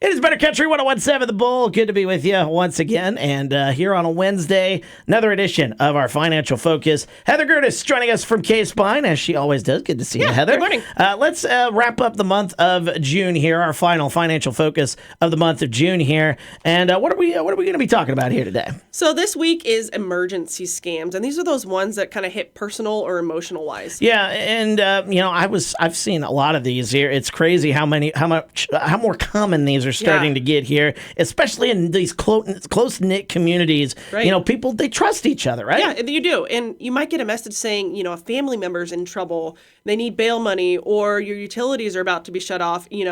It is Better Country 101.7 The Bull. Good to be with you once again. And here on a Wednesday, another edition of our Financial Focus. Heather Gerdes joining us from Casebine, as she always does. Good to see you, Heather. Good morning. Let's wrap up the month of June here, our final Financial Focus of the month of June here. And what are we going to be talking about here today? So this week is emergency scams, and these are those ones that kind of hit personal or emotional wise. Yeah, and I've seen a lot of these here. It's crazy how more common these are starting to get here, especially in these close-knit communities. Right. People, they trust each other, right? Yeah, you do. And you might get a message saying, a family member's in trouble, they need bail money, or your utilities are about to be shut off, you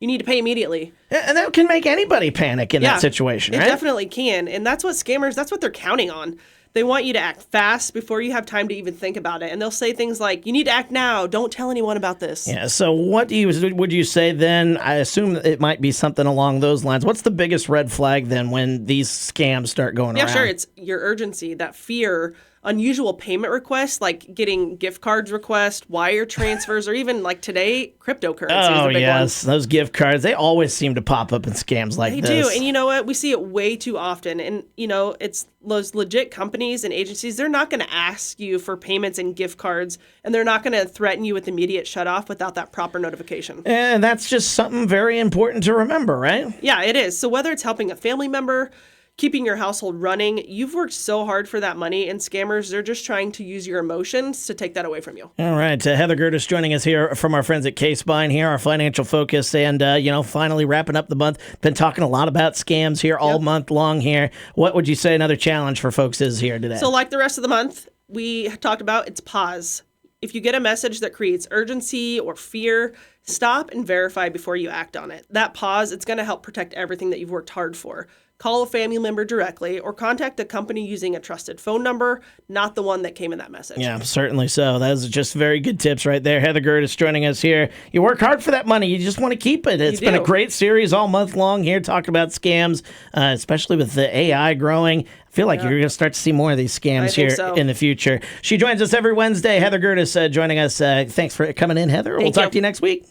need to pay immediately. And that can make anybody panic in that situation, right? It definitely can. And that's what they're counting on. They want you to act fast before you have time to even think about it. And they'll say things like, you need to act now. Don't tell anyone about this. Yeah, so what would you say then? I assume it might be something along those lines. What's the biggest red flag then when these scams start going around? Yeah, sure. It's your urgency, that fear, unusual payment requests, like getting gift cards requests, wire transfers, or even like today, cryptocurrency is a big yes, one. Those gift cards, they always seem to pop up in scams like this. They do, and you know what? We see it way too often, and it's those legit companies and agencies, they're not going to ask you for payments and gift cards, and they're not going to threaten you with immediate shutoff without that proper notification. And that's just something very important to remember, right? Yeah, it is. So whether it's helping a family member, keeping your household running, you've worked so hard for that money, and scammers, they're just trying to use your emotions to take that away from you. All right. Heather Gerdes joining us here from our friends at Casebine here, our Financial Focus, and, finally wrapping up the month. Been talking a lot about scams here all month long here. What would you say another challenge for folks is here today? So like the rest of the month, we talked about, it's pause. If you get a message that creates urgency or fear, stop and verify before you act on it. That pause, it's going to help protect everything that you've worked hard for. Call a family member directly or contact a company using a trusted phone number, not the one that came in that message. Yeah, certainly so. Those are just very good tips right there. Heather Gerdes joining us here. You work hard for that money. You just want to keep it. It's been a great series all month long here talking about scams, especially with the AI growing. I feel like you're going to start to see more of these scams here in the future. She joins us every Wednesday. Heather Gerdes joining us. Thanks for coming in, Heather. We'll talk to you next week.